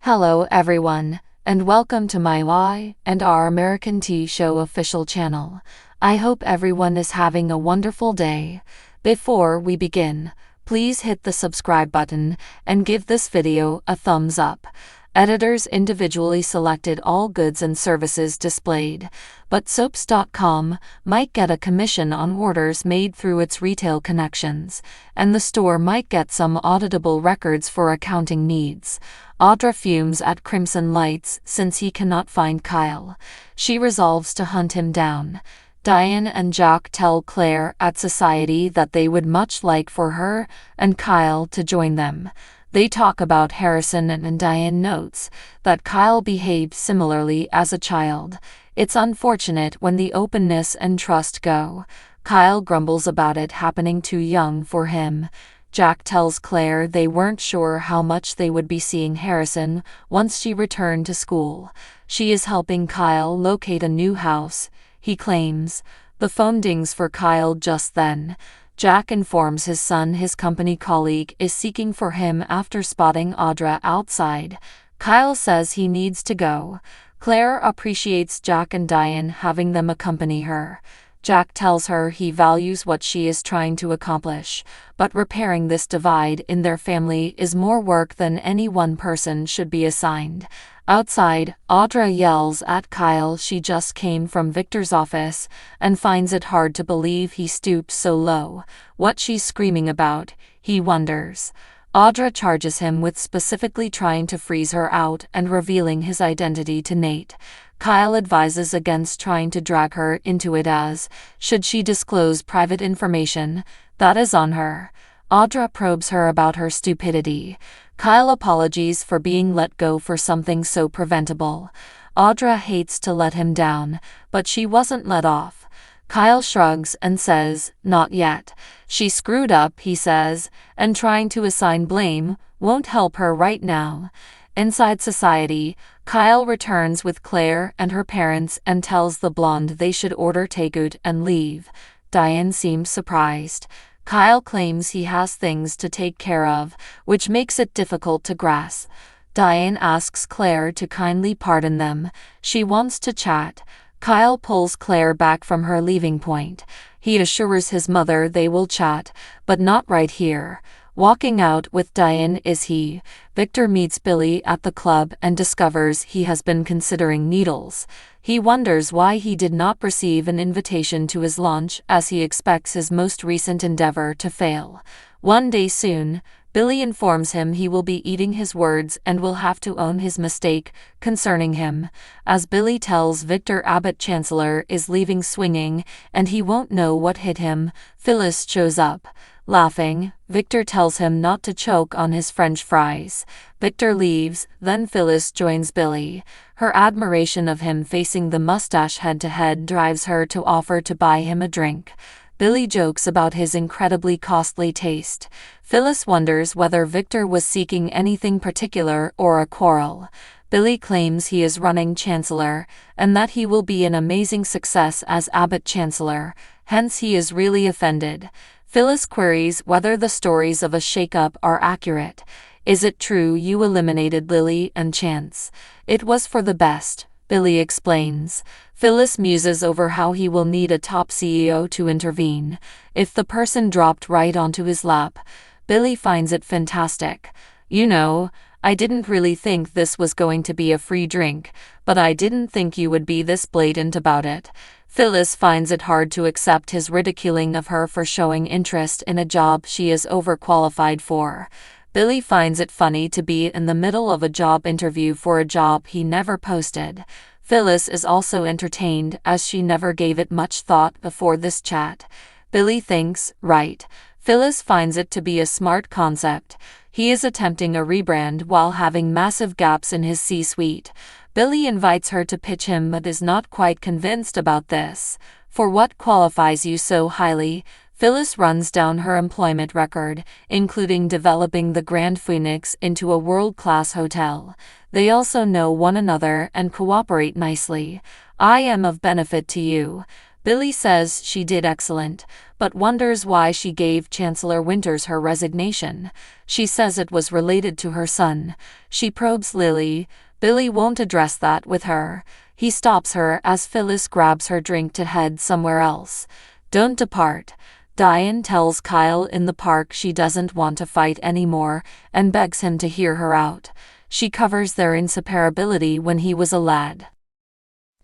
Hello everyone, and welcome to my Y and our American Tea Show official channel. I hope everyone is having a wonderful day. Before we begin, please hit the subscribe button and give this video a thumbs up. Editors individually selected all goods and services displayed, but Soaps.com might get a commission on orders made through its retail connections, and the store might get some auditable records for accounting needs. Audra fumes at Crimson Lights since he cannot find Kyle. She resolves to hunt him down. Diane and Jack tell Claire at Society that they would much like for her and Kyle to join them. They talk about Harrison and Diane notes that Kyle behaved similarly as a child. It's unfortunate when the openness and trust go. Kyle grumbles about it happening too young for him. Jack tells Claire they weren't sure how much they would be seeing Harrison once she returned to school. She is helping Kyle locate a new house, he claims. The phone dings for Kyle just then. Jack informs his son his company colleague is seeking for him after spotting Audra outside. Kyle says he needs to go. Claire appreciates Jack and Diane having them accompany her. Jack tells her he values what she is trying to accomplish, but repairing this divide in their family is more work than any one person should be assigned. Outside, Audra yells at Kyle she just came from Victor's office and finds it hard to believe he stooped so low. What she's screaming about, he wonders. Audra charges him with specifically trying to freeze her out and revealing his identity to Nate. Kyle advises against trying to drag her into it as, should she disclose private information, that is on her. Audra probes her about her stupidity. Kyle apologies for being let go for something so preventable. Audra hates to let him down, but she wasn't let off. Kyle shrugs and says, not yet. She screwed up, he says, and trying to assign blame won't help her right now. Inside Society, Kyle returns with Claire and her parents and tells the blonde they should order takeout and leave. Diane seems surprised. Kyle claims he has things to take care of, which makes it difficult to grasp. Diane asks Claire to kindly pardon them. She wants to chat. Kyle pulls Claire back from her leaving point. He assures his mother they will chat, but not right here. Walking out with Diane is he. Victor meets Billy at the club and discovers he has been considering needles. He wonders why he did not receive an invitation to his launch as he expects his most recent endeavor to fail. One day soon, Billy informs him he will be eating his words and will have to own his mistake concerning him. As Billy tells Victor Abbott Chancellor is leaving swinging and he won't know what hit him, Phyllis shows up. Laughing, Victor tells him not to choke on his French fries. Victor leaves, then Phyllis joins Billy. Her admiration of him facing the mustache head-to-head drives her to offer to buy him a drink. Billy jokes about his incredibly costly taste. Phyllis wonders whether Victor was seeking anything particular or a quarrel. Billy claims he is running Chancellor, and that he will be an amazing success as Abbott Chancellor, hence he is really offended. Phyllis queries whether the stories of a shakeup are accurate. Is it true you eliminated Lily and Chance? It was for the best, Billy explains. Phyllis muses over how he will need a top CEO to intervene. If the person dropped right onto his lap, Billy finds it fantastic. You know, I didn't really think this was going to be a free drink, but I didn't think you would be this blatant about it. Phyllis finds it hard to accept his ridiculing of her for showing interest in a job she is overqualified for. Billy finds it funny to be in the middle of a job interview for a job he never posted. Phyllis is also entertained as she never gave it much thought before this chat. Billy thinks, right. Phyllis finds it to be a smart concept. He is attempting a rebrand while having massive gaps in his C-suite. Billy invites her to pitch him but is not quite convinced about this. For what qualifies you so highly? Phyllis runs down her employment record, including developing the Grand Phoenix into a world-class hotel. They also know one another and cooperate nicely. I am of benefit to you. Billy says she did excellent, but wonders why she gave Chancellor Winters her resignation. She says it was related to her son. She probes Lily. Billy won't address that with her. He stops her as Phyllis grabs her drink to head somewhere else. Don't depart. Diane tells Kyle in the park she doesn't want to fight anymore and begs him to hear her out. She covers their inseparability when he was a lad.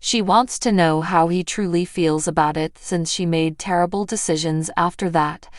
She wants to know how he truly feels about it since she made terrible decisions after that.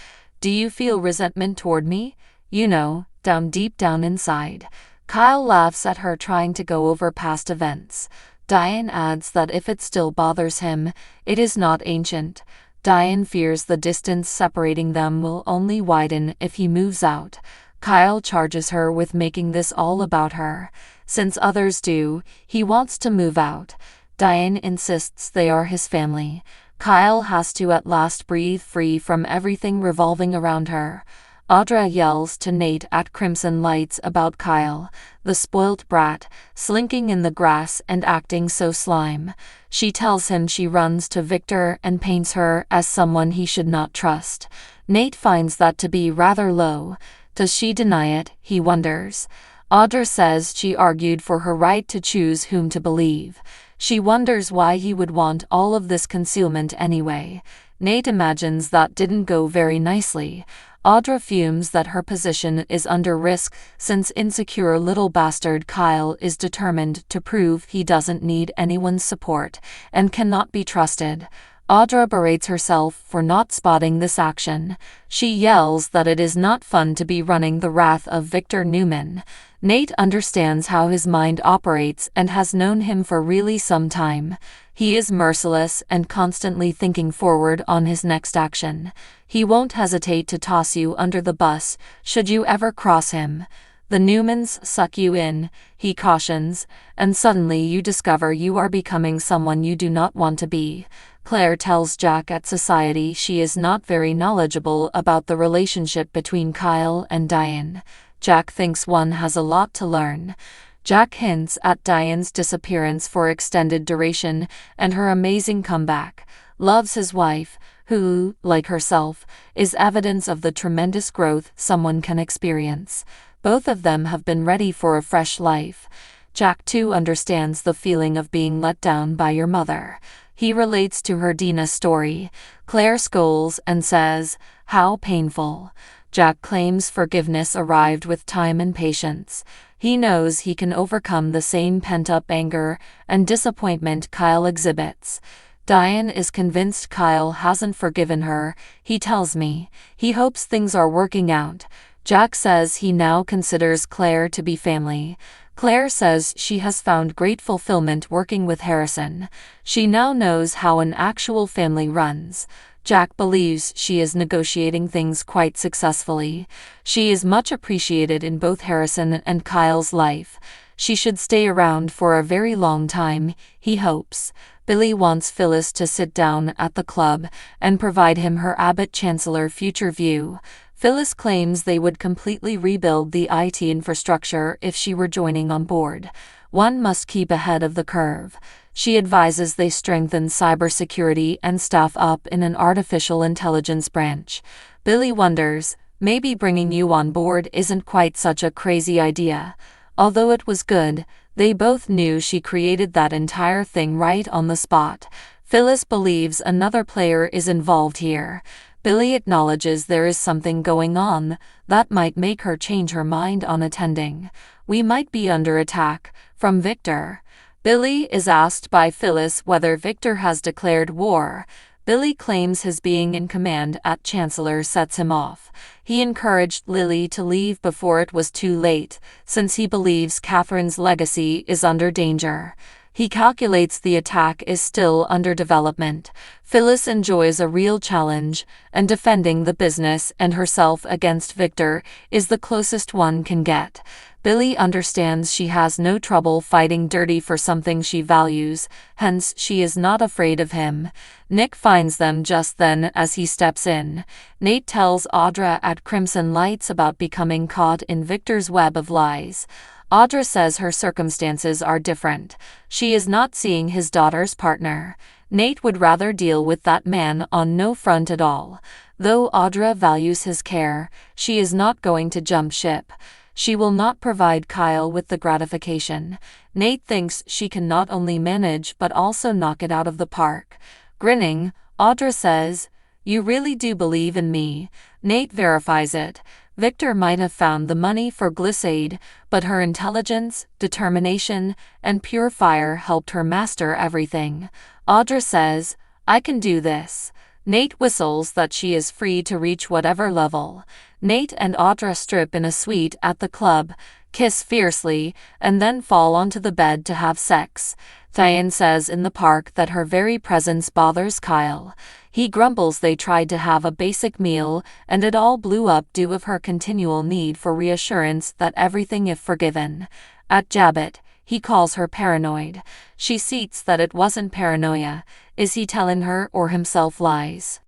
Do you feel resentment toward me? You know, deep down inside. Kyle laughs at her trying to go over past events. Diane adds that if it still bothers him, it is not ancient. Diane fears the distance separating them will only widen if he moves out. Kyle charges her with making this all about her. Since others do, he wants to move out. Diane insists they are his family. Kyle has to at last breathe free from everything revolving around her. Audra yells to Nate at Crimson Lights about Kyle, the spoilt brat, slinking in the grass and acting so slime. She tells him she runs to Victor and paints her as someone he should not trust. Nate finds that to be rather low. Does she deny it, he wonders. Audra says she argued for her right to choose whom to believe. She wonders why he would want all of this concealment anyway. Nate imagines that didn't go very nicely. Audra fumes that her position is under risk since insecure little bastard Kyle is determined to prove he doesn't need anyone's support and cannot be trusted. Audra berates herself for not spotting this action. She yells that it is not fun to be running the wrath of Victor Newman. Nate understands how his mind operates and has known him for really some time. He is merciless and constantly thinking forward on his next action. He won't hesitate to toss you under the bus should you ever cross him. The Newmans suck you in, he cautions, and suddenly you discover you are becoming someone you do not want to be. Claire tells Jack at Society she is not very knowledgeable about the relationship between Kyle and Diane. Jack thinks one has a lot to learn. Jack hints at Diane's disappearance for extended duration and her amazing comeback. Loves his wife, who, like herself, is evidence of the tremendous growth someone can experience. Both of them have been ready for a fresh life. Jack too understands the feeling of being let down by your mother. He relates to her Dina story. Claire scolds and says, "How painful." Jack claims forgiveness arrived with time and patience. He knows he can overcome the same pent-up anger and disappointment Kyle exhibits. Diane is convinced Kyle hasn't forgiven her. He tells me he hopes things are working out. Jack says he now considers Claire to be family. Claire says she has found great fulfillment working with Harrison. She now knows how an actual family runs. Jack believes she is negotiating things quite successfully. She is much appreciated in both Harrison and Kyle's life. She should stay around for a very long time, he hopes. Billy wants Phyllis to sit down at the club and provide him her Abbott Chancellor future view. Phyllis claims they would completely rebuild the IT infrastructure if she were joining on board. One must keep ahead of the curve. She advises they strengthen cybersecurity and staff up in an artificial intelligence branch. Billy wonders, maybe bringing you on board isn't quite such a crazy idea. Although it was good, they both knew she created that entire thing right on the spot. Phyllis believes another player is involved here. Billy acknowledges there is something going on that might make her change her mind on attending. We might be under attack from Victor. Billy is asked by Phyllis whether Victor has declared war. Billy claims his being in command at Chancellor sets him off. He encouraged Lily to leave before it was too late, since he believes Catherine's legacy is under danger. He calculates the attack is still under development. Phyllis enjoys a real challenge, and defending the business and herself against Victor is the closest one can get. Billy understands she has no trouble fighting dirty for something she values, hence she is not afraid of him. Nick finds them just then as he steps in. Nate tells Audra at Crimson Lights about becoming caught in Victor's web of lies. Audra says her circumstances are different. She is not seeing his daughter's partner. Nate would rather deal with that man on no front at all. Though Audra values his care, she is not going to jump ship. She will not provide Kyle with the gratification. Nate thinks she can not only manage but also knock it out of the park. Grinning, Audra says, "You really do believe in me." Nate verifies it. Victor might have found the money for Glissade, but her intelligence, determination, and pure fire helped her master everything. Audra says, "I can do this." Nate whistles that she is free to reach whatever level. Nate and Audra strip in a suite at the club, kiss fiercely, and then fall onto the bed to have sex. Diane says in the park that her very presence bothers Kyle. He grumbles they tried to have a basic meal and it all blew up due of her continual need for reassurance that everything is forgiven. At Abbott, he calls her paranoid. She sees that it wasn't paranoia. Is he telling her or himself lies?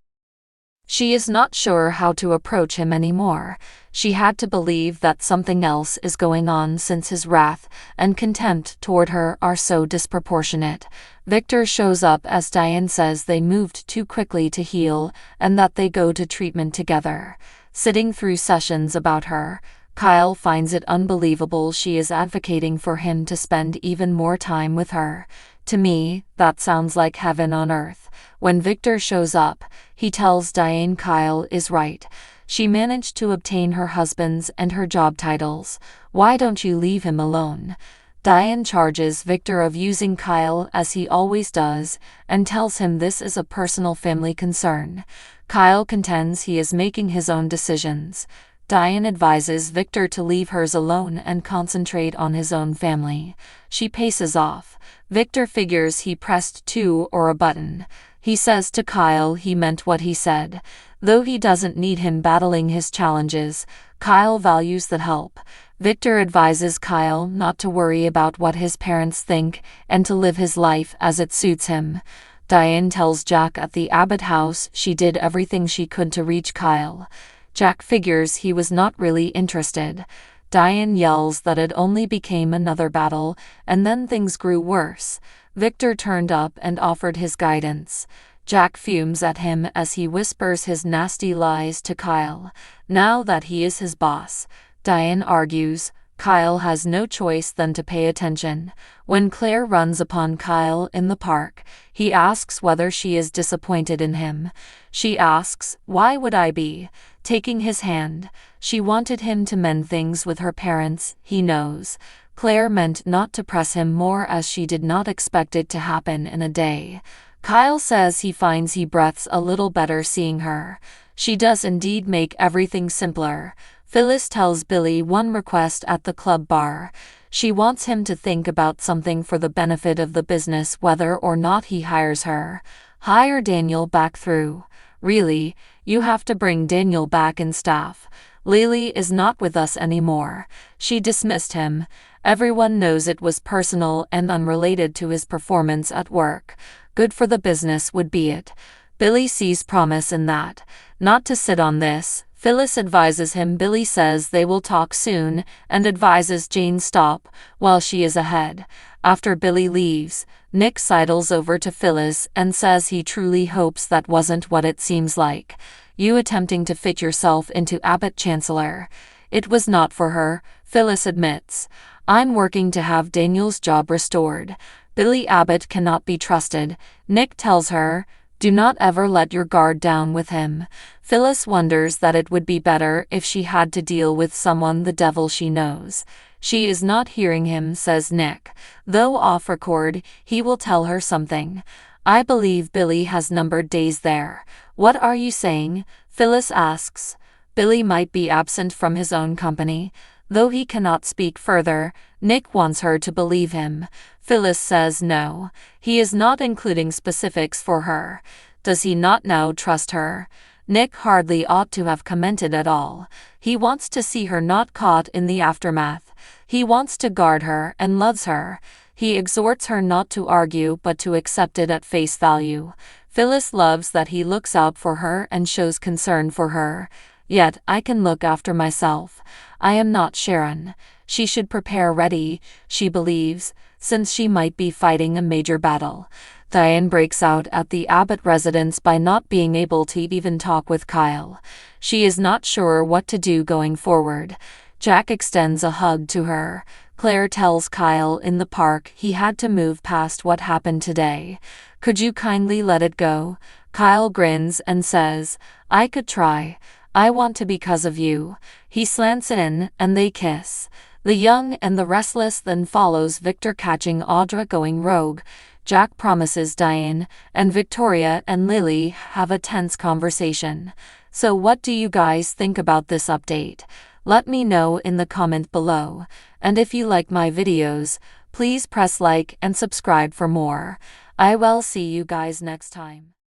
She is not sure how to approach him anymore. She had to believe that something else is going on since his wrath and contempt toward her are so disproportionate. Victor shows up as Diane says they moved too quickly to heal and that they go to treatment together. Sitting through sessions about her, Kyle finds it unbelievable she is advocating for him to spend even more time with her. To me, that sounds like heaven on earth. When Victor shows up, he tells Diane Kyle is right. She managed to obtain her husband's and her job titles. Why don't you leave him alone? Diane charges Victor of using Kyle as he always does, and tells him this is a personal family concern. Kyle contends he is making his own decisions. Diane advises Victor to leave hers alone and concentrate on his own family. She paces off. Victor figures he pressed two or a button. He says to Kyle he meant what he said. Though he doesn't need him battling his challenges, Kyle values the help. Victor advises Kyle not to worry about what his parents think and to live his life as it suits him. Diane tells Jack at the Abbott house she did everything she could to reach Kyle. Jack figures he was not really interested. Diane yells that it only became another battle, and then things grew worse. Victor turned up and offered his guidance. Jack fumes at him as he whispers his nasty lies to Kyle. Now that he is his boss, Diane argues, Kyle has no choice than to pay attention. When Claire runs upon Kyle in the park, he asks whether she is disappointed in him. She asks, "Why would I be?" Taking his hand, she wanted him to mend things with her parents, he knows. Claire meant not to press him more as she did not expect it to happen in a day. Kyle says he finds he breathes a little better seeing her. She does indeed make everything simpler. Phyllis tells Billy one request at the club bar. She wants him to think about something for the benefit of the business whether or not he hires her. Hire Daniel back through. Really, you have to bring Daniel back in staff. Lily is not with us anymore. She dismissed him. Everyone knows it was personal and unrelated to his performance at work. Good for the business would be it. Billy sees promise in that. Not to sit on this. Phyllis advises him. Billy says they will talk soon and advises Jane stop while she is ahead. After Billy leaves, Nick sidles over to Phyllis and says he truly hopes that wasn't what it seems like. You attempting to fit yourself into Abbott Chancellor. It was not for her, Phyllis admits. I'm working to have Daniel's job restored. Billy Abbott cannot be trusted. Nick tells her, do not ever let your guard down with him. Phyllis wonders that it would be better if she had to deal with someone the devil she knows. She is not hearing him, says Nick. Though off record, he will tell her something. I believe Billy has numbered days there. What are you saying? Phyllis asks. Billy might be absent from his own company. Though he cannot speak further, Nick wants her to believe him. Phyllis says no. He is not including specifics for her. Does he not now trust her? Nick hardly ought to have commented at all. He wants to see her not caught in the aftermath. He wants to guard her and loves her. He exhorts her not to argue but to accept it at face value. Phyllis loves that he looks out for her and shows concern for her. Yet I can look after myself. I am not Sharon. She should prepare ready, she believes, since she might be fighting a major battle. Diane breaks out at the Abbott residence by not being able to even talk with Kyle. She is not sure what to do going forward. Jack extends a hug to her. Claire tells Kyle in the park he had to move past what happened today. Could you kindly let it go? Kyle grins and says, I could try. I want to because of you. He slants in and they kiss. The Young and the Restless then follows Victor catching Audra going rogue. Jack promises Diane, and Victoria and Lily have a tense conversation. So what do you guys think about this update? Let me know in the comment below. And if you like my videos, please press like and subscribe for more. I will see you guys next time.